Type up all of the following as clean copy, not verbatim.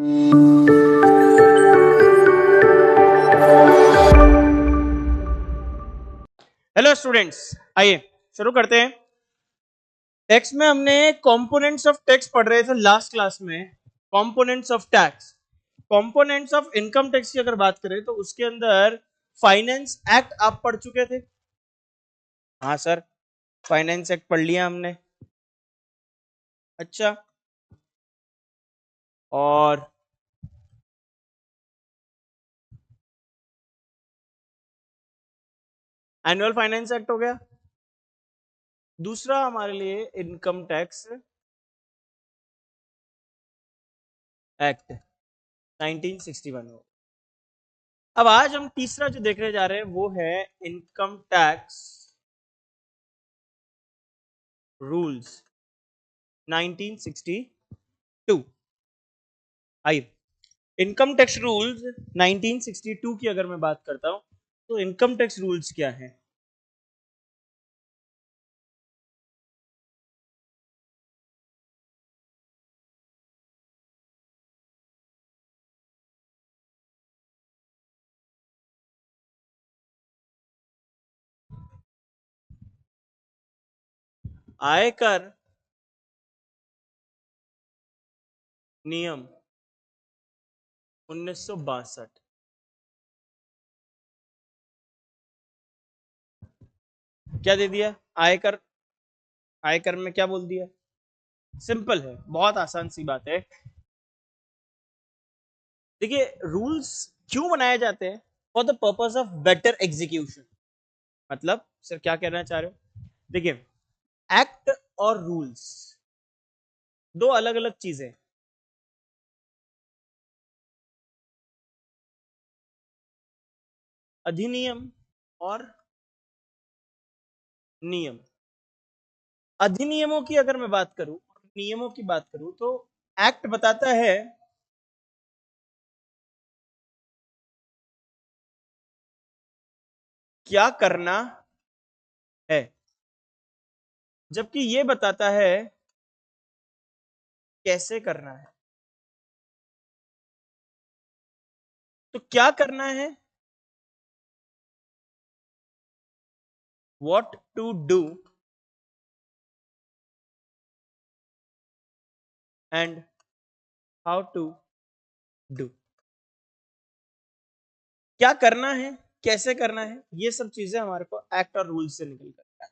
Hello students, आइए शुरू करते हैं। टैक्स में हमने कंपोनेंट्स ऑफ टैक्स पढ़ रहे थे लास्ट क्लास में। Components of tax, components of income tax की अगर बात करें तो उसके अंदर फाइनेंस एक्ट आप पढ़ चुके थे। हाँ सर, फाइनेंस एक्ट पढ़ लिया हमने। अच्छा, और एनुअल फाइनेंस एक्ट हो गया। दूसरा हमारे लिए इनकम टैक्स एक्ट 1961 हो। अब आज हम तीसरा जो देखने जा रहे हैं वो है इनकम टैक्स रूल्स 1962। आइए, इनकम टैक्स रूल्स 1962 की अगर मैं बात करता हूं तो इनकम टैक्स रूल्स क्या है। आयकर नियम 1962 क्या दे दिया? आयकर, आयकर में क्या बोल दिया? सिंपल है, बहुत आसान सी बात है। देखिए, रूल्स क्यों बनाए जाते हैं? For the purpose of better execution. मतलब सर क्या कहना चाह रहे हो? देखिए, एक्ट और रूल्स दो अलग अलग चीजें। अधिनियम और नियम। अधिनियमों की अगर मैं बात करूं, नियमों की बात करूं तो एक्ट बताता है क्या करना है, जबकि ये बताता है कैसे करना है। तो क्या करना है, what to do, and how to do. क्या करना है, कैसे करना है, ये सब चीजें हमारे को एक्ट और रूल से निकल कर।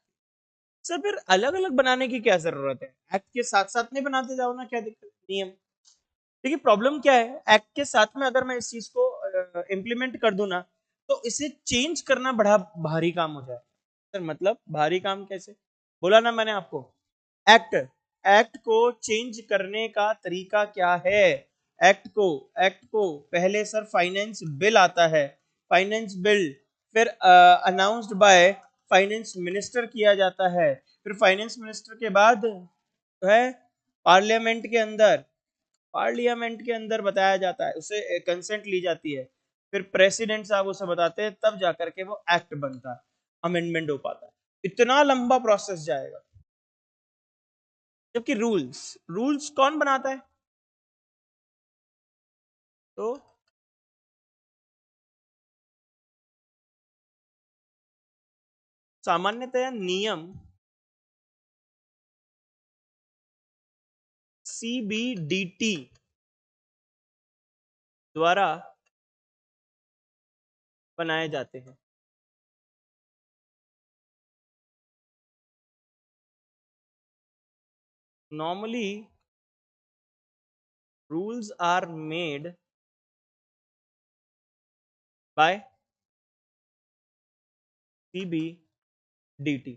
सर फिर अलग अलग बनाने की क्या जरूरत है? एक्ट के साथ साथ नहीं बनाते जाओ ना, क्या दिक्कत? नियम, देखिए प्रॉब्लम क्या है, एक्ट के साथ में अगर मैं इस चीज को इम्प्लीमेंट कर दूं ना तो इसे चेंज करना बड़ा भारी काम हो जाए। सर मतलब भारी काम कैसे? बोला ना मैंने आपको, एक्ट, एक्ट को चेंज करने का तरीका क्या है? एक्ट को पहले सर फाइनेंस बिल आता है, फाइनेंस बिल फिर अनाउंस्ड बाय फाइनेंस मिनिस्टर किया जाता है, फिर फाइनेंस मिनिस्टर के बाद जो है पार्लियामेंट के अंदर, पार्लियामेंट के अंदर बताया जाता है, उसे कंसेंट ली जाती है, फिर प्रेसिडेंट साहब उसे बताते हैं, तब जाकर के वो एक्ट बनता है, अमेंडमेंट हो पाता है। इतना लंबा प्रोसेस जाएगा। जबकि रूल्स, रूल्स कौन बनाता है? तो सामान्यतया नियम सीबीडीटी द्वारा बनाए जाते हैं। Normally rules are made by CBDT.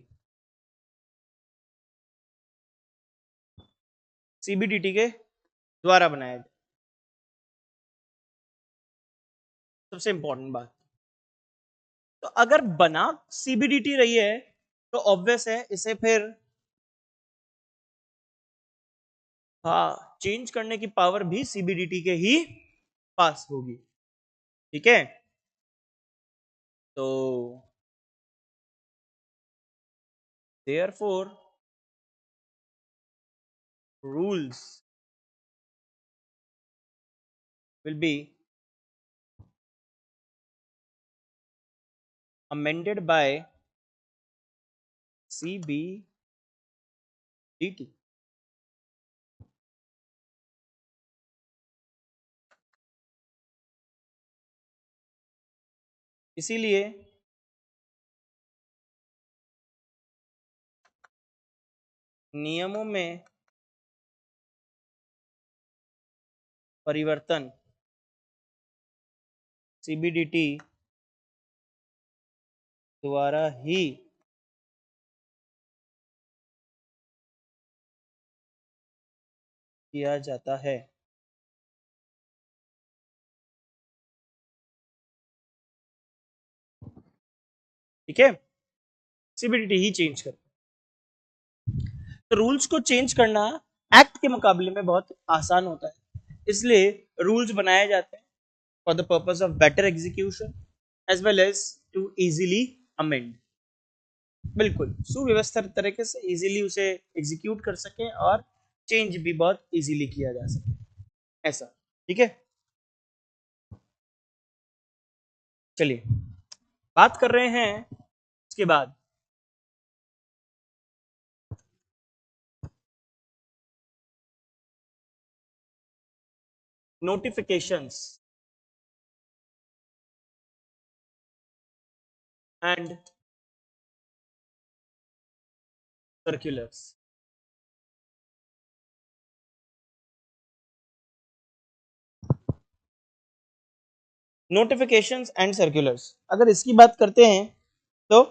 CBDT के द्वारा बनाया जाए। सबसे इंपॉर्टेंट बात, तो अगर बना सीबीडीटी रही है तो ऑब्वियस है इसे फिर हाँ चेंज करने की पावर भी सीबीडीटी के ही पास होगी। ठीक है, तो therefore rules will be amended by CBDT. इसीलिए नियमों में परिवर्तन CBDT द्वारा ही किया जाता है। ठीक है, CBDT ही चेंज कर। तो रूल्स को चेंज करना एक्ट के मुकाबले में बहुत आसान होता है, इसलिए रूल्स बनाए जाते हैं for the purpose of better execution as well as to easily amend. बिल्कुल सुव्यवस्थित तरीके से इजीली उसे एग्जीक्यूट कर सके और चेंज भी बहुत इजीली किया जा सके, ऐसा। ठीक है, चलिए बात कर रहे हैं इसके बाद notifications and circulars. Notifications and circulars, अगर इसकी बात करते हैं तो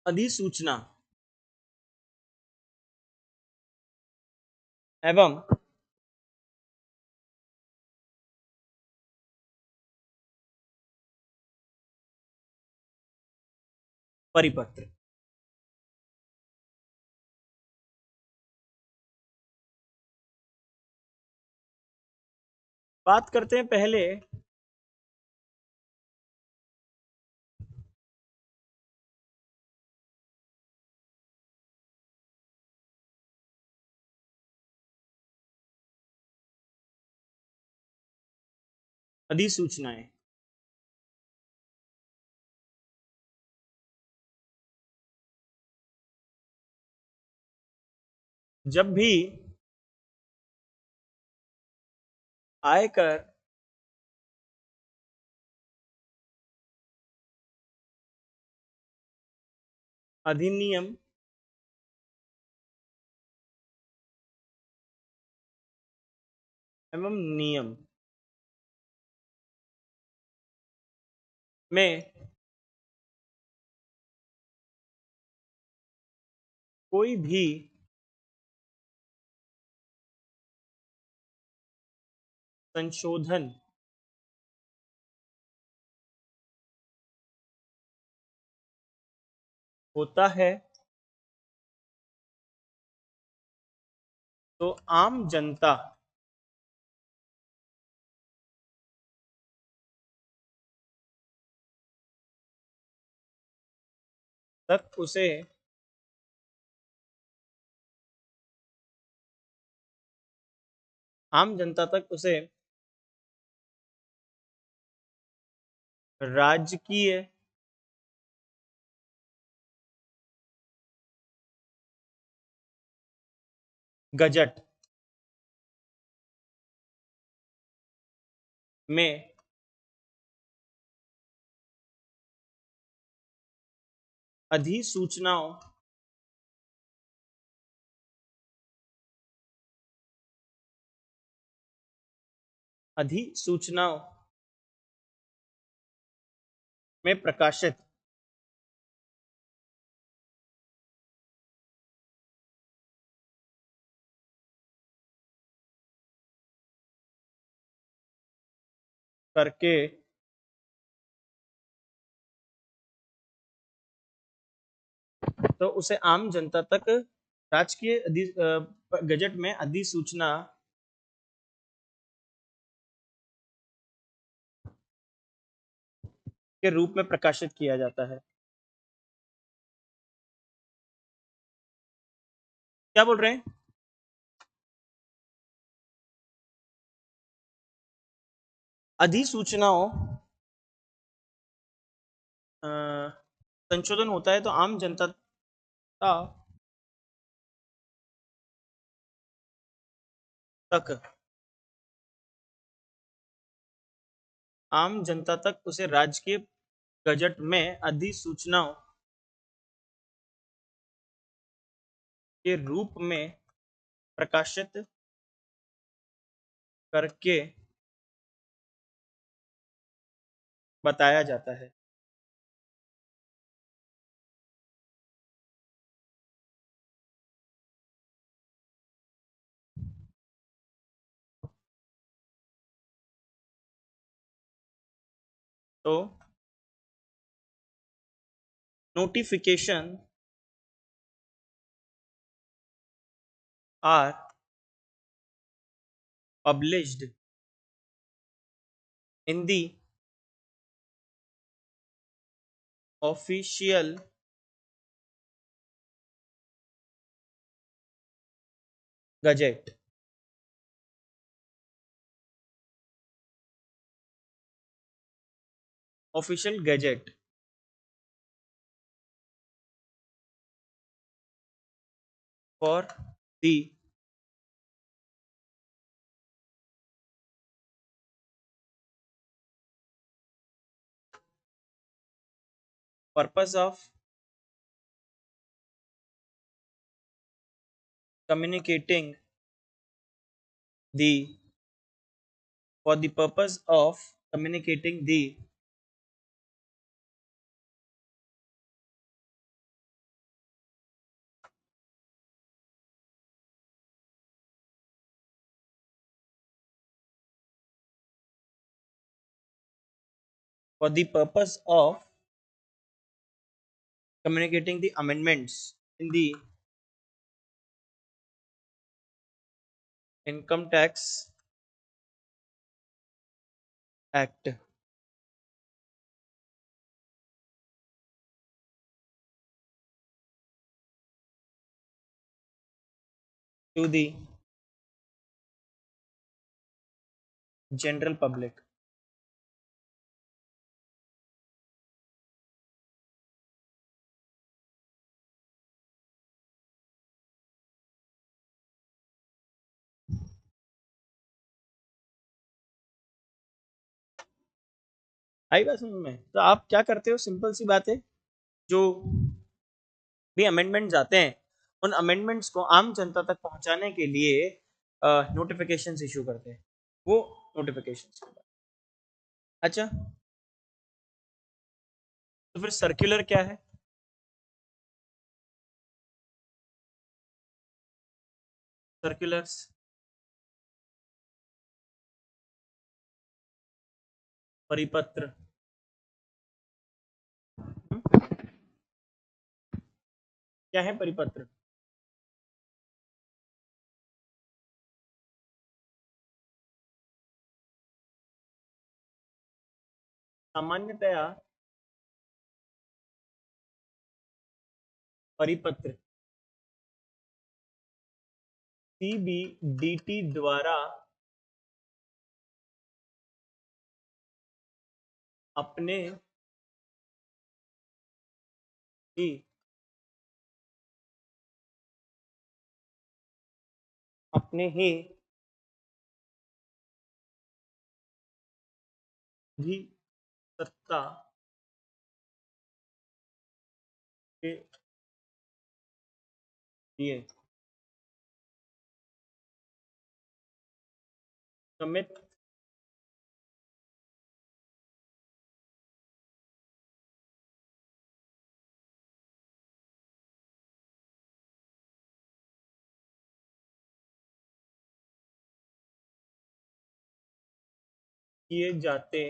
अधिसूचना एवं परिपत्र। बात करते हैं पहले अधिसूचनाएं। जब भी आयकर अधिनियम एवं नियम में कोई भी संशोधन होता है तो आम जनता तक उसे आम जनता तक उसे राजकीय गजट में अधिसूचनाओं अधिसूचनाओं में प्रकाशित करके तो उसे आम जनता तक राजकीय गजट में अधिसूचना के रूप में प्रकाशित किया जाता है। क्या बोल रहे हैं? अधिसूचनाओं अ, संशोधन होता है तो आम जनता तक आम जनता तक उसे राजकीय गजट में अधिसूचनाओं के रूप में प्रकाशित करके बताया जाता है। तो notification are published in the official gazette official gazette for the purpose of communicating the for the purpose of communicating the for the purpose of communicating the amendments in the income tax act to the general public। आई बात समझ में? तो आप क्या करते हो, simple सी बात है, जो भी अमेंडमेंट्स आते हैं उन अमेंडमेंट्स को आम जनता तक पहुंचाने के लिए नोटिफिकेशंस इशू करते हैं, वो नोटिफिकेशंस। अच्छा, तो फिर सर्कुलर क्या है? सर्कुलर्स परिपत्र। क्या है परिपत्र? सामान्यतया परिपत्र सीबीडीटी द्वारा अपने ही अपने ही भी सत्ता के लिए समित किए जाते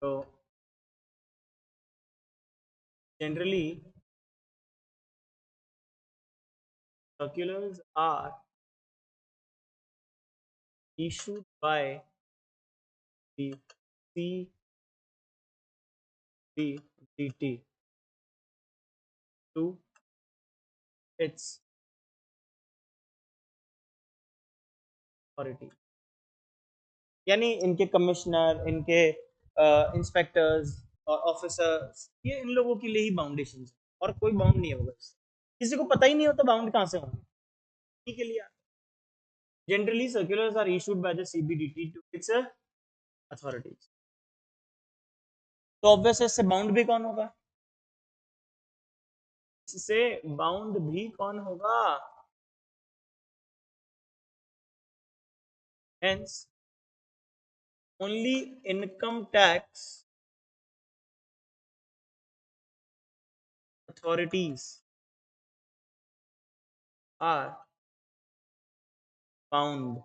तो generally circulars are issued by the CBDT to its authority, यानी इनके कमिश्नर, इनके इंस्पेक्टर्स और ऑफिसर्स, ये इन लोगों के लिए ही बाउंडेशन है और कोई बाउंड नहीं होगा इससे। किसी को पता ही नहीं होता बाउंड कहाँ से होंगे, इसी के लिए generally circulars are issued by the CBDT to its authorities. तो ऑब्वियस इससे बाउंड भी कौन होगा, इससे बाउंड भी कौन होगा, hence only income tax authorities are bound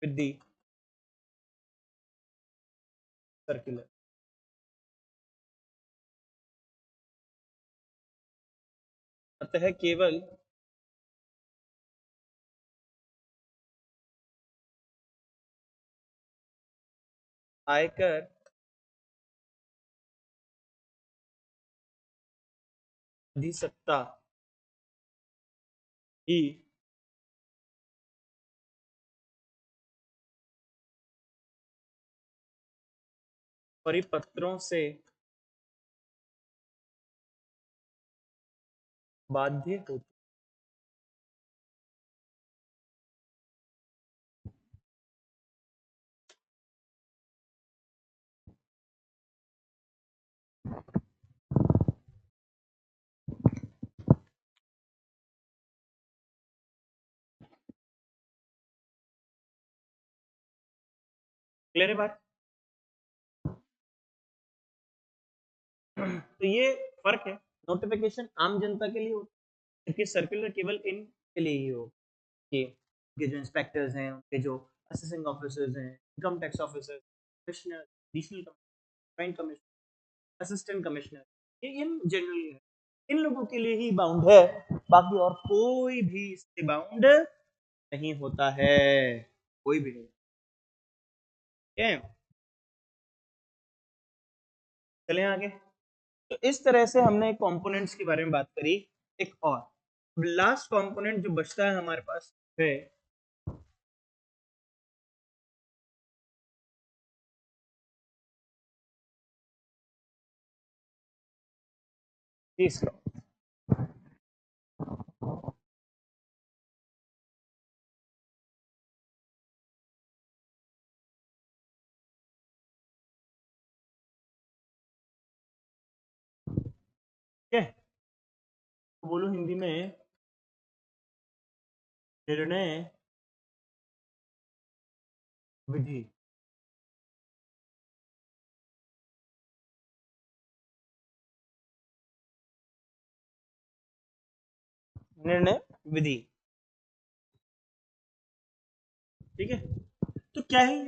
with the circular। अतः केवल आयकर अधिसत्ता ही परिपत्रों से बाध्य होती। क्लियर है बात? तो ये फर्क है, नोटिफिकेशन आम जनता के लिए होता है जबकि सर्कुलर केवल इन के लिए ही हो, कि उनके जो इंस्पेक्टर्स हैं, उनके जो असिस्टेंट ऑफिसर्स हैं, income tax officer, commissioner, additional commissioner, commissioner, assistant commissioner, ये इन जनरल है, इन लोगों के लिए ही बाउंड है, बाकी और कोई भी इससे बाउंड नहीं होता है, कोई भी नहीं। चलें आगे। तो इस तरह से हमने कंपोनेंट्स के बारे में बात करी। एक और लास्ट कंपोनेंट जो बचता है हमारे पास है तीसरा, ठीक है, तो बोलो हिंदी में निर्णय विधि। निर्णय विधि, ठीक है। तो क्या है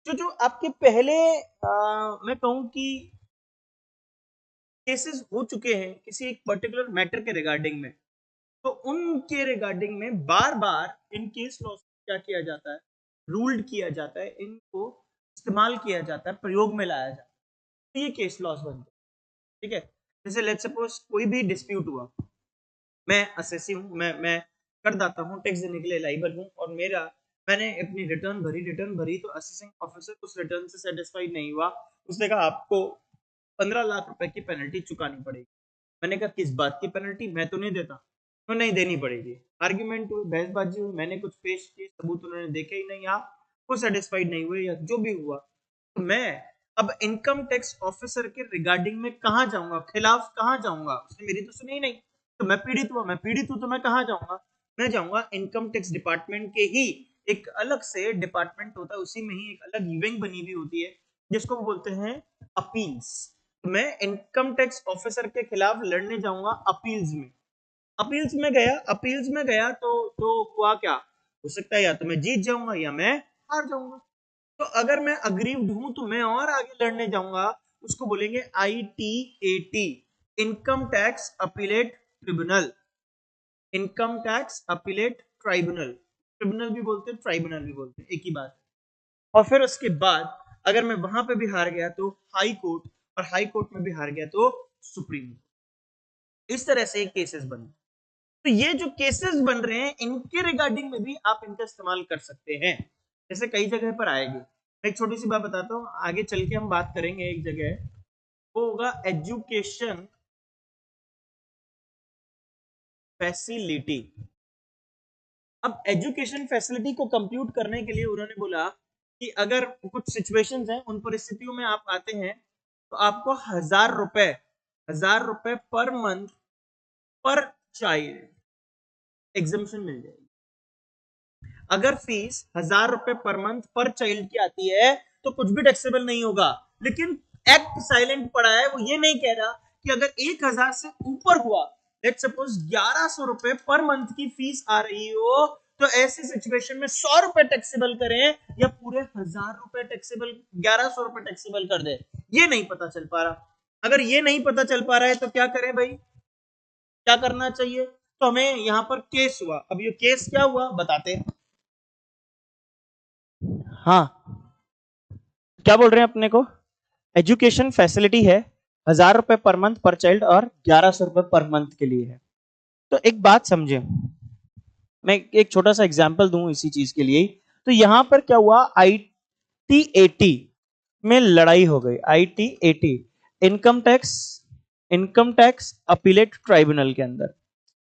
जो जो आपके पहले मैं कहूं कि केसेस हो चुके हैं किसी एक पर्टिकुलर मैटर के रिगार्डिंग में, तो उनके रिगार्डिंग में बार बार इन केस लॉ क्या किया जाता है, रूल्ड किया जाता है, इनको इस्तेमाल किया जाता है, प्रयोग में लाया जाता है, तो ये केस लॉस बनते हैं, ठीक है। जैसे लेट्स सपोज कोई भी डिस्प्यूट हुआ, मैं असेसी हूँ, मैं करदाता हूँ, टैक्स देने के लिए लाइबल हूँ, और मैंने अपनी रिटर्न भरी तो असेसिंग ऑफिसर उस रिटर्न से सेटिस्फाइड नहीं हुआ, उसने कहा आपको 15 लाख रुपए की पेनल्टी चुकानी पड़ेगी। मैंने कहा किस बात की पेनल्टी, मैं तो नहीं देता, तो नहीं देनी पड़ेगी। आर्ग्यूमेंट हुई, बहसबाजी हुई, मैंने कुछ पेश किए, सबूत उन्होंने देखे ही नहीं, आप वो सेटिस्फाइड नहीं हुए या जो भी हुआ, तो मैं अब इनकम टैक्स ऑफिसर के रिगार्डिंग में कहाँ जाऊंगा, खिलाफ कहाँ जाऊंगा, उसने मेरी तो सुनी ही नहीं, तो मैं पीड़ित हूँ तो मैं कहाँ जाऊंगा, मैं जाऊंगा इनकम टैक्स डिपार्टमेंट के ही एक अलग से डिपार्टमेंट होता है, उसी में ही एक अलग विंग बनी हुई होती है जिसको बोलते हैं अपील्स। मैं इनकम टैक्स ऑफिसर के खिलाफ लड़ने जाऊंगा अपील्स में। अपील्स में गया तो हुआ क्या, हो सकता है या तो मैं जीत जाऊंगा या मैं हार जाऊंगा। तो अगर मैं अग्रीव्ड हूं तो मैं और आगे लड़ने जाऊंगा, उसको बोलेंगे ITAT, income tax appellate tribunal. Income tax appellate tribunal, tribunal भी बोलते हैं ट्राइब्यूनल भी बोलते हैं, एक ही बात है। और फिर उसके बाद अगर मैं वहां पे भी हार गया तो हाई कोर्ट, और हाई कोर्ट में भी हार गया तो सुप्रीम कोर्ट। इस तरह से केसेस बने। तो ये जो केसेस बन रहे हैं इनके रिगार्डिंग में भी आप इनका इस्तेमाल कर सकते हैं, जैसे कई जगह पर आएगी। एक छोटी सी बात बताता हूँ, आगे चल के हम बात करेंगे एक जगह, वो होगा एजुकेशन फैसिलिटी। अब एजुकेशन फैसिलिटी को कंप्यूट करने के लिए उन्होंने बोला कि अगर कुछ सिचुएशंस हैं, उन परिस्थितियों में आप आते हैं तो आपको 1,000 रुपए पर मंथ पर चाइल्ड एग्जाम्पशन मिल जाएगी। अगर फीस 1,000 रुपए पर मंथ पर चाइल्ड की आती है तो कुछ भी टैक्सेबल नहीं होगा। लेकिन एक्ट साइलेंट पड़ा है, वो ये नहीं कह रहा कि अगर 1,000 से ऊपर हुआ, लेट सपोज 1,100 रुपए पर मंथ की फीस आ रही हो, तो ऐसी सिचुएशन में 100 रुपए टैक्सेबल करें या पूरे 1,000 रुपए टैक्सेबल, 1,100 रुपए टैक्सेबल कर दे, ये नहीं पता चल पा रहा। अगर ये नहीं पता चल पा रहा है तो क्या करें भाई, क्या करना चाहिए? तो हमें यहां पर केस हुआ। अब ये केस क्या हुआ बताते हैं। हाँ, क्या बोल रहे हैं अपने को? एजुकेशन फैसिलिटी है 1,000 रुपए पर मंथ पर चाइल्ड और 1,100 रुपए पर मंथ के लिए है। तो एक बात समझे, मैं एक छोटा सा एग्जांपल दूं इसी चीज के लिए। तो यहां पर क्या हुआ, ITAT में लड़ाई हो गई। ITAT, income tax, income tax appellate tribunal के अंदर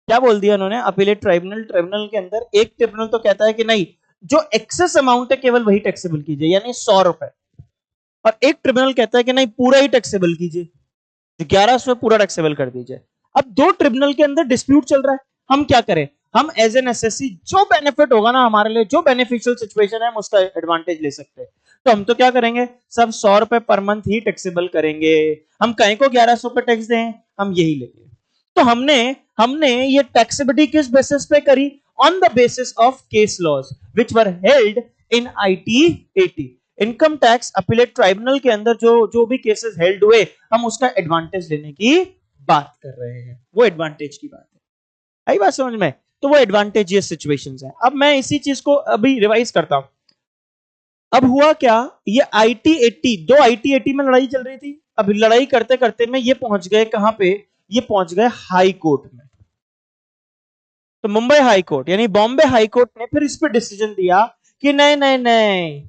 क्या बोल दिया उन्होंने, अपीलेट ट्राइब्यूनल, ट्राइब्यूनल के अंदर एक ट्रिब्यूनल तो कहता है कि नहीं, जो एक्सेस अमाउंट है केवल वही टैक्सेबल कीजिए, यानी 100 रुपए। और एक ट्रिब्यूनल कहता है कि नहीं, पूरा ही टैक्सेबल कीजिए, 1,100 पूरा टैक्सेबल कर दीजिए। अब दो ट्रिब्यूनल के अंदर डिस्प्यूट चल रहा है, हम क्या करें? हम एज एन एसएससी जो बेनिफिट होगा ना हमारे लिए, जो बेनिफिशियल सिचुएशन है, हम उसका एडवांटेज ले सकते हैं। तो हम तो क्या करेंगे, सब 100 रुपए पर मंथ ही टैक्सेबल करेंगे। हम कहीं को 1,100 पे टैक्स दें, हम यही लेंगे। तो हमने हमने ये टैक्सेबिलिटी किस बेसिस पे करी? On the basis of case laws which were held in ITAT, income tax appellate tribunal के अंदर जो जो भी केसेस हेल्ड हुए, हम उसका एडवांटेज लेने की बात कर रहे हैं। वो एडवांटेज की बात है, आई बात समझ में? तो वो एडवांटेजियस सिचुएशंस है। अब मैं इसी चीज को अभी रिवाइज करता हूं। अब हुआ क्या, ये ITAT, दो ITAT में लड़ाई चल रही थी। अब लड़ाई करते करते में ये पहुंच गए कहां पे, ये पहुंच गए हाई कोर्ट में। तो मुंबई हाई कोर्ट यानी बॉम्बे हाई कोर्ट ने फिर इस पर डिसीजन दिया कि नहीं नहीं नहीं,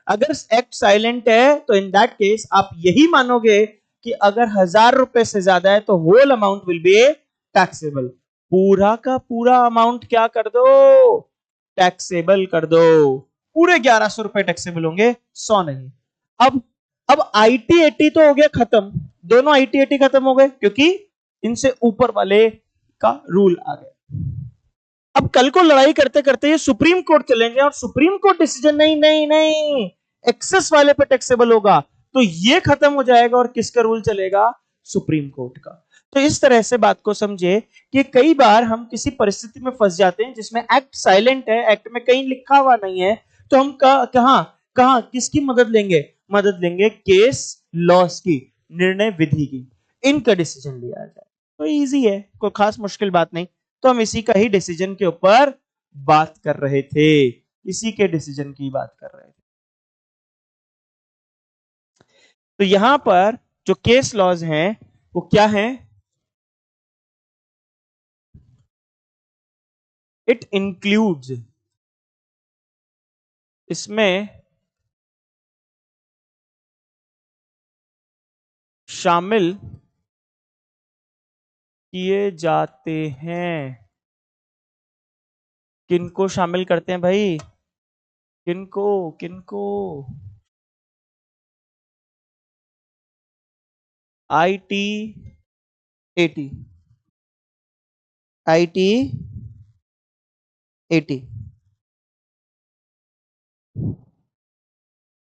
अगर एक्ट साइलेंट है तो इन दैट केस आप यही मानोगे कि अगर 1,000 रुपए से ज्यादा है तो whole amount will be taxable. पूरा का पूरा अमाउंट क्या कर दो, टैक्सेबल कर दो। पूरे 1,100 रुपए टैक्सेबल होंगे, 100 नहीं। अब अब ITAT तो हो गया खत्म, दोनों ITAT खत्म हो गए क्योंकि इनसे ऊपर वाले का रूल आ गया। अब कल को लड़ाई करते करते ये सुप्रीम कोर्ट चलेंगे और सुप्रीम कोर्ट डिसीजन, नहीं नहीं नहीं, एक्सेस वाले पे टैक्सेबल होगा, तो ये खत्म हो जाएगा और किसका रूल चलेगा? सुप्रीम कोर्ट का। तो इस तरह से बात को समझे कि कई बार हम किसी परिस्थिति में फंस जाते हैं जिसमें एक्ट साइलेंट है, एक्ट में कहीं लिखा हुआ नहीं है, तो हम कहां कहां किसकी मदद लेंगे? मदद लेंगे केस लॉस की, निर्णय विधि की, इनका डिसीजन लिया जाए। तो इजी है, कोई खास मुश्किल बात नहीं। तो हम इसी का ही डिसीजन के ऊपर बात कर रहे थे, इसी के डिसीजन की बात कर रहे थे। तो यहां पर जो केस लॉज हैं वो क्या हैं? इट इंक्लूड्स, इसमें शामिल किए जाते हैं। किनको शामिल करते हैं भाई? किनको किनको? ITAT, ITAT,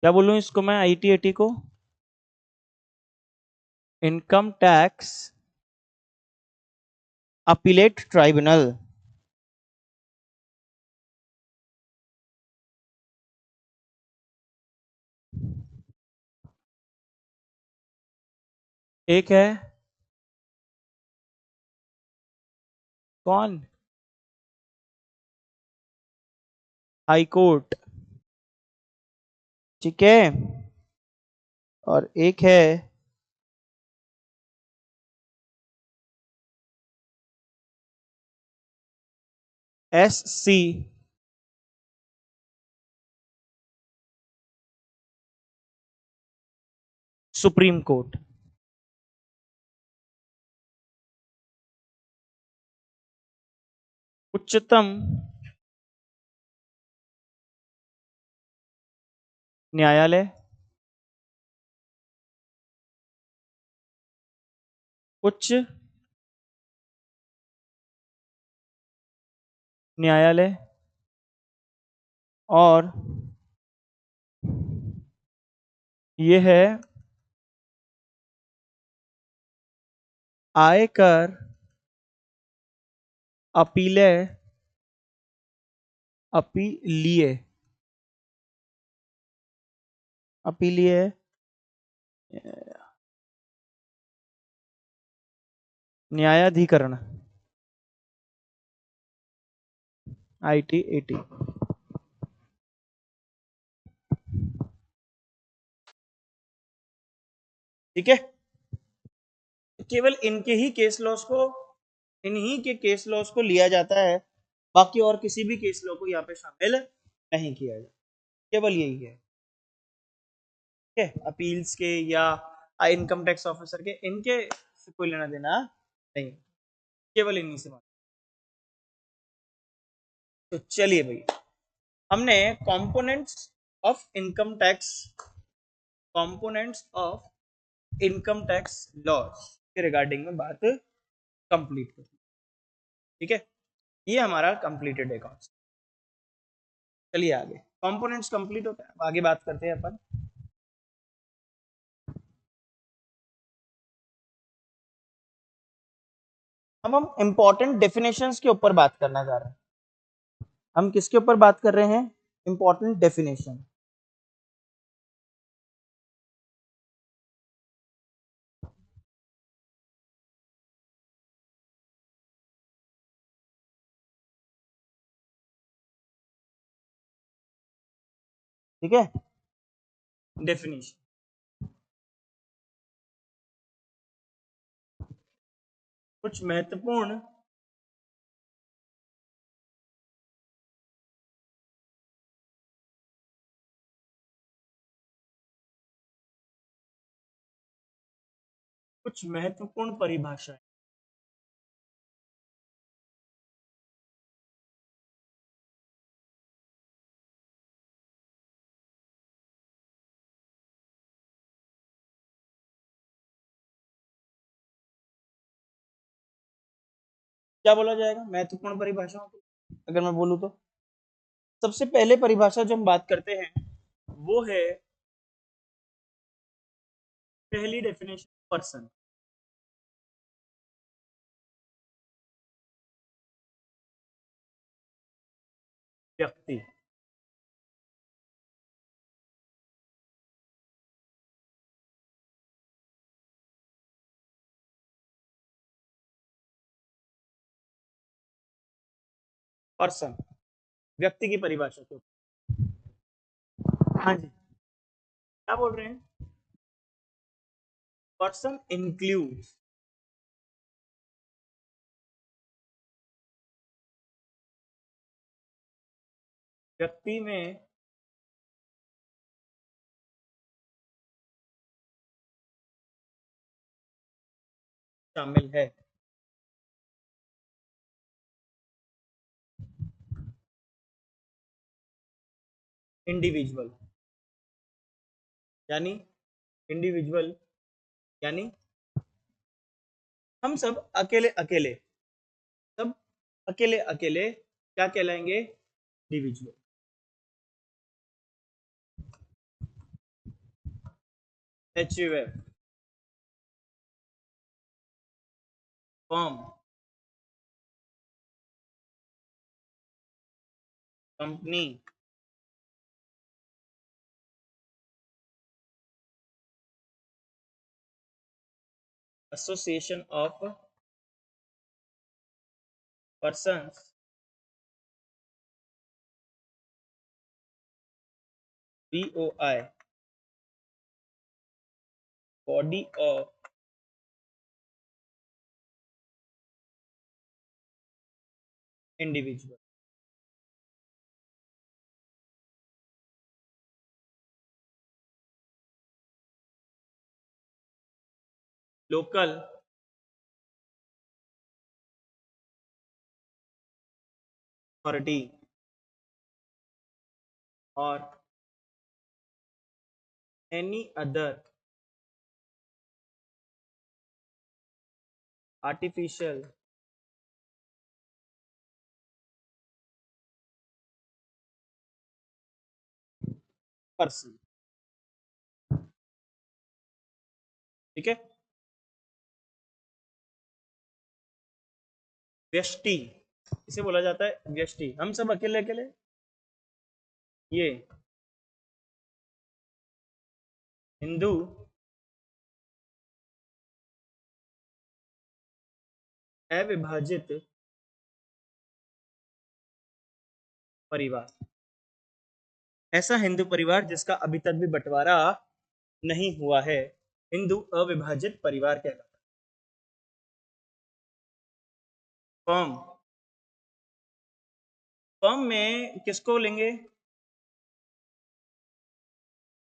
क्या बोलूं इसको मैं ITAT को? Income tax appellate tribunal. एक है कौन, हाई कोर्ट, ठीक है, और एक है SC, सुप्रीम कोर्ट। उच्चतम न्यायालय, उच्च न्यायालय, और ये है आयकर अपीले अपीलीय अपीलीय न्यायाधिकरण, ITAT। ठीक है, केवल इनके ही केस लॉस को, इन्हीं के केस लॉस को लिया जाता है, बाकी और किसी भी केस लॉ को यहाँ पे शामिल नहीं किया जाता, केवल यही है। ठीक है, अपील्स के या इनकम टैक्स ऑफिसर के, इनके से कोई लेना देना नहीं, केवल इन्हीं से बात। तो चलिए भाई, हमने components of income tax, components of income tax loss के रिगार्डिंग में बात कंप्लीट कर, ठीक है, ये हमारा कंप्लीटेड है कॉन्सेप्ट। चलिए आगे, कंपोनेंट्स कंप्लीट होता है, आगे बात करते हैं अपन। हम इंपॉर्टेंट डेफिनेशंस के ऊपर बात करना चाह रहे हैं। हम किसके ऊपर बात कर रहे हैं? Important definition. ठीक है, डेफिनेशन, कुछ महत्वपूर्ण कुछ महत्वपूर्ण परिभाषाएं। क्या बोला जाएगा महत्वपूर्ण परिभाषाओं को, अगर मैं बोलूं तो? सबसे पहले परिभाषा जो हम बात करते हैं वो है, पहली डेफिनेशन, पर्सन, व्यक्ति। पर्सन, व्यक्ति की परिभाषा को, हाँ जी, क्या बोल रहे हैं? पर्सन इंक्लूड्स, व्यक्ति में शामिल है। इंडिविजुअल, यानी इंडिविजुअल यानी हम सब अकेले अकेले, सब अकेले अकेले क्या कहलाएंगे? Individual. HUF, firm, company, association of persons BOI body of individual. Local authority और एनी अदर आर्टिफिशियल पर्सन। ठीक है। व्यष्टि इसे बोला जाता है व्यष्टि। हम सब अकेले अकेले ये हिंदू अविभाजित परिवार, ऐसा हिंदू परिवार जिसका अभी तक भी बंटवारा नहीं हुआ है, हिंदू अविभाजित परिवार कहलाता है। फर्म, फर्म में किसको लेंगे?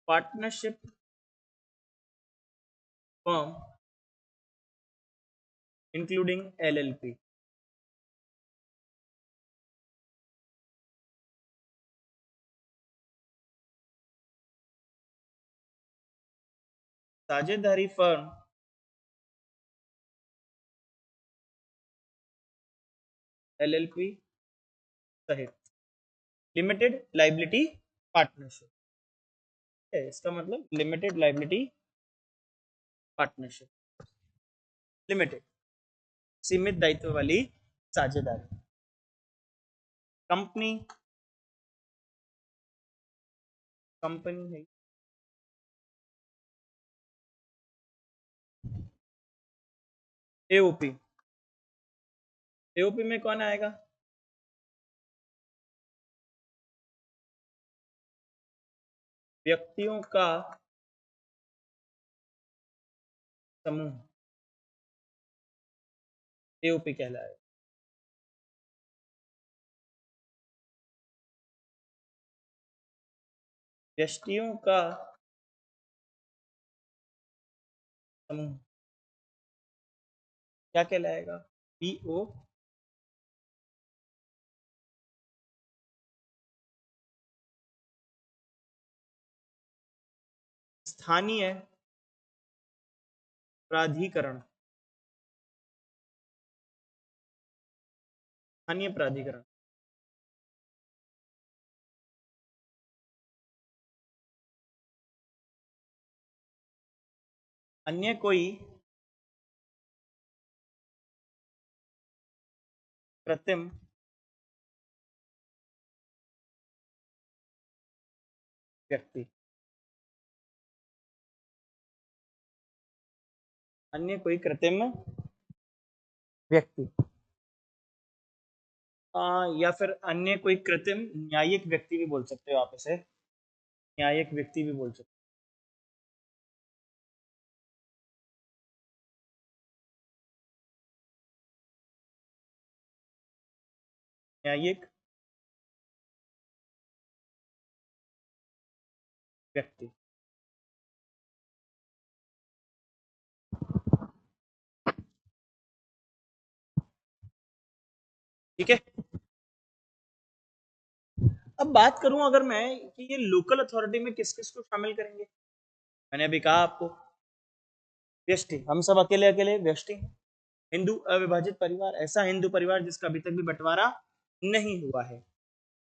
Partnership firm including LLP। साझेदारी फर्म LLP सहित लिमिटेड लाइबिलिटी पार्टनरशिप है। इसका मतलब लिमिटेड लाइबिलिटी पार्टनरशिप, लिमिटेड सीमित दायित्व वाली साझेदारी। कंपनी, कंपनी है। AOP, AOP में कौन आएगा? व्यक्तियों का समूह AOP कहलाएगा। व्यक्तियों का समूह क्या कहलाएगा? BO। स्थानीय प्राधिकरण, स्थानीय प्राधिकरण। अन्य कोई कृत्रिम व्यक्ति, अन्य कोई कृत्रिम व्यक्ति या फिर अन्य कोई कृत्रिम न्यायिक व्यक्ति भी बोल सकते हो आप इसे, न्यायिक व्यक्ति भी बोल सकते हो। न्यायिक व्यक्ति। ठीक है। अब बात करूं अगर मैं कि ये लोकल अथॉरिटी में किस किस को शामिल करेंगे। मैंने अभी कहा आपको व्यष्टि, हम सब अकेले अकेले व्यष्टि। हिंदू अविभाजित परिवार, ऐसा हिंदू परिवार जिसका अभी तक भी बंटवारा नहीं हुआ है।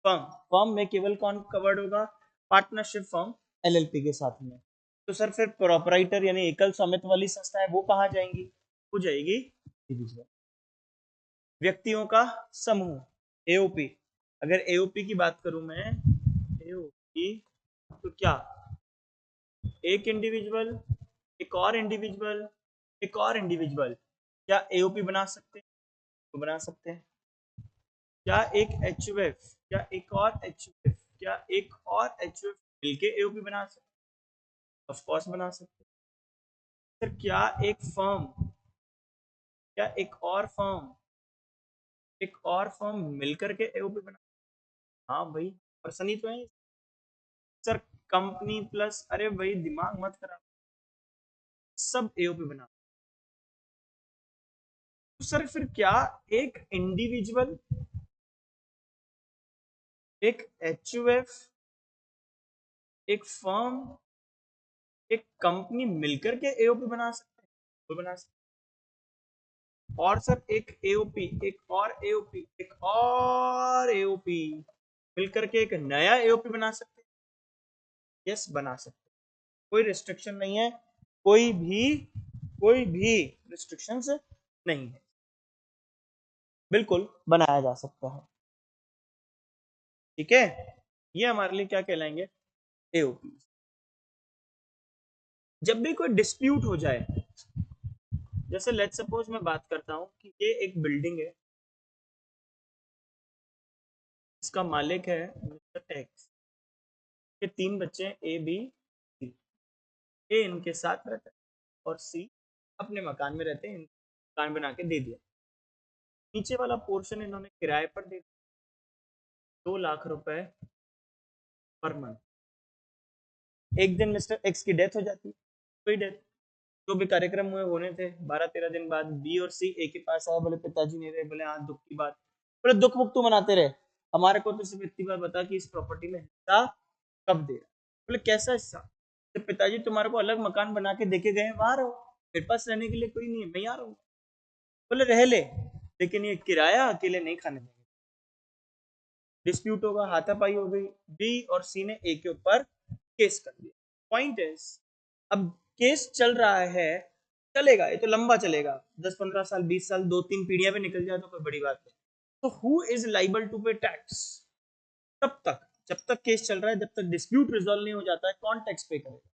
फर्म, फर्म में केवल कौन कवर्ड होगा? पार्टनरशिप फर्म LLP के साथ में। तो सर फिर प्रोपराइटर यानी एकल स्वामित्व वाली संस्था है वो कहाँ जाएंगी? हो जाएगी इंडिविजुअल। व्यक्तियों का समूह AOP, अगर AOP की बात करूं मैं, AOP तो क्या एक इंडिविजुअल, एक और इंडिविजुअल, एक और इंडिविजुअल क्या एओपी बना सकते हैं? तो बना सकते हैं। क्या एक एचयूएफ, क्या एक और एचयूएफ, क्या एक और एचयूएफ मिलके एओपी बना सकते हैं? ऑफ कोर्स बना सकते हैं। फिर क्या एक फर्म, क्या एक और फर्म मिलकर के एओपी बना? हाँ भाई, पर्सन ही तो है सर। कंपनी प्लस, अरे भाई दिमाग मत खराब, सब एओपी बना। तो सर फिर क्या एक इंडिविजुअल, एक एचयूएफ, एक फर्म, एक कंपनी मिलकर के एओपी बना सकते हैं? तो बना सकते हैं। और सर एक एओपी, एक और एओपी, एक और एओपी मिलकर के एक नया एओपी बना सकते हैं? यस, बना सकते हैं। कोई रिस्ट्रिक्शन नहीं है, कोई भी रिस्ट्रिक्शंस नहीं है, बिल्कुल बनाया जा सकता है। ठीक है, ये हमारे लिए क्या कहलाएंगे? एओपी। जब भी कोई डिस्प्यूट हो जाए, जैसे लेट्स सपोज मैं बात करता हूं कि ये एक बिल्डिंग है, इसका मालिक है मिस्टर एक्स, के 3 बच्चे ए बी सी। ए इनके साथ रहता है और सी अपने मकान में रहते हैं, मकान बना के दे दिया। नीचे वाला पोर्शन इन्होंने किराए पर दे दिया, 2 लाख रुपए पर मंथ। एक दिन मिस्टर एक्स की डेथ हो जाती है, कोई डेथ, जो भी कार्यक्रम हुए होने थे, 12-13 दिन बाद बी और सी ए के पास आए, बोले पिताजी नहीं रहे, बोले हाँ दुख की बात, बोले दुख मुख तू मनाते रहे, हमारे को तो सिर्फ इतनी बात बता कि इस प्रॉपर्टी में हिस्सा कब दे रहा? बोले कैसा हिस्सा? तो पिताजी तुम्हारे को अलग मकान बना के देके गए, वहां रहो, मेरे पास रहने के लिए कोई नहीं है, मैं यहाँ रहूँ। बोले रह ले, लेकिन ये किराया अकेले नहीं खाने देंगे। डिस्प्यूट होगा, हाथापाई हो गई, बी और सी ने ए के ऊपर केस कर दिया। पॉइंट इज, अब केस चल रहा है, चलेगा, ये तो लंबा चलेगा, 10-15 साल, 20 साल, 2-3 पीढ़ियां भी निकल जाए तो कोई बड़ी बात नहीं। तो who is liable to pay tax? तब तक जब तक केस चल रहा है, जब तक डिस्प्यूट रिजॉल्व नहीं हो जाता है, कौन टैक्स पे करेगा?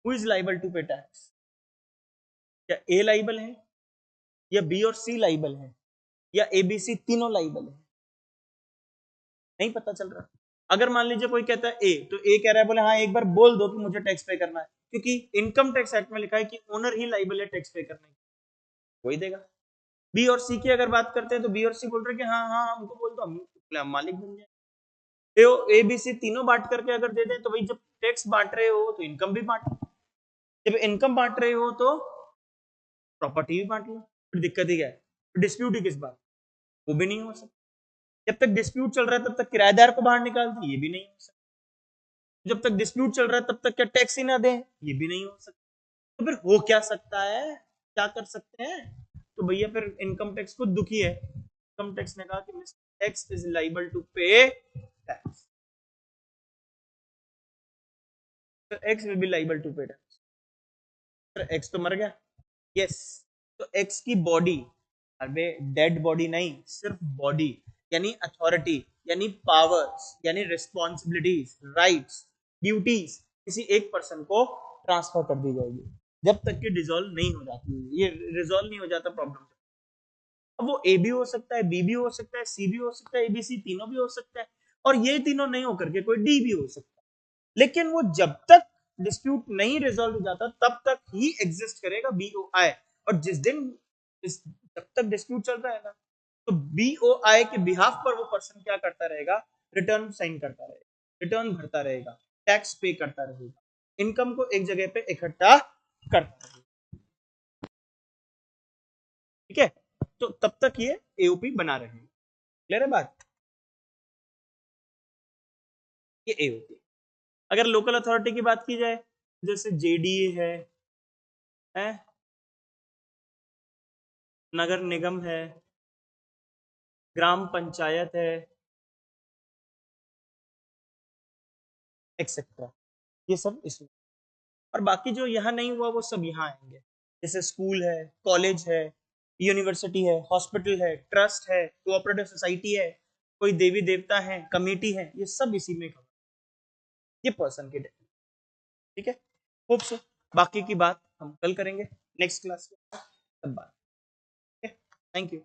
Who is liable to pay tax? क्या ए लाइबल है, या बी और सी लाइबल है, या ए बी सी तीनों लाइबल है? नहीं पता चल रहा। अगर मान लीजिए कोई कहता है ए, तो ए कह रहा है बोले हाँ एक बार बोल दो कि मुझे टैक्स पे करना है, क्योंकि इनकम टैक्स एक्ट में लिखा है कि ओनर ही लाइबल है टैक्स पे करने की, वही देगा। बी और सी की अगर बात करते हैं तो बी और सी बोल रहे हैं कि हाँ हाँ हमको बोल दो, हम मालिक बन जाए। ए बी सी तीनों बांट करके अगर दे दें तो भाई जब टैक्स बांट रहे हो तो इनकम भी बांटो, जब इनकम बांट रहे हो तो प्रॉपर्टी भी बांट लो, फिर दिक्कत ही क्या है? डिस्प्यूट ही किस बात? वो भी नहीं हो सकता। जब तक डिस्प्यूट चल रहा है तब तक किराएदार को बाहर निकाल दो, ये भी नहीं हो सकता। जब तक डिस्प्यूट चल रहा है तब तक क्या टैक्स ही ना दें, ये भी नहीं हो सकता। तो फिर हो क्या सकता है, क्या कर सकते हैं? तो भैया फिर इनकम टैक्स खुद दुखी है, इनकम टैक्स ने कहा कि mister X is liable to pay tax, X will be liable to pay tax. फिर एक्स तो मर गया, यस, तो एक्स की बॉडी, अबे डेड बॉडी नहीं, सिर्फ बॉडी, यानी अथॉरिटी, यानी पावर्स, यानी रिस्पॉन्सिबिलिटीज, राइट्स, ड्यूटीज किसी एक पर्सन को ट्रांसफर कर दी जाएगी, जब तक कि डिसॉल्व नहीं हो जाती, ये रिजॉल्व नहीं हो जाता प्रॉब्लम। अब वो ए भी हो सकता है, बी भी हो सकता है, सी भी हो सकता है, एबीसी तीनों भी हो सकता है, और ये तीनों नहीं होकर के कोई डी भी हो सकता है। लेकिन वो जब तक डिस्प्यूट नहीं रिजॉल्व हो जाता तब तक ही एग्जिस्ट करेगा बीओआई। और जिस दिन जब तक डिस्प्यूट चल रहा है ना, तो बीओआई के बिहाफ पर वो पर्सन क्या करता रहेगा? रिटर्न साइन करता रहेगा, रिटर्न भरता रहेगा, टैक्स पे करता रहेगा, इनकम को एक जगह पे इकट्ठा करता रहेगा। ठीक है, तो तब तक ये एओपी बना रहेगा। क्लियर है बात? ये एओपी। अगर लोकल अथॉरिटी की बात की जाए, जैसे जेडीए है, नगर निगम है, ग्राम पंचायत है, एक्सेट्रा, ये सब इसमें। और बाकी जो यहाँ नहीं हुआ वो सब यहाँ आएंगे, जैसे स्कूल है, कॉलेज है, यूनिवर्सिटी है, हॉस्पिटल है, ट्रस्ट है, कोऑपरेटिव सोसाइटी है, कोई देवी देवता है, कमेटी है, ये सब इसी में कवर, ये पर्सन की डेफिनेशन। ठीक है, होप सो। बाकी की बात हम कल करेंगे। नेक्स्ट क्लास में तब बात। Thank you.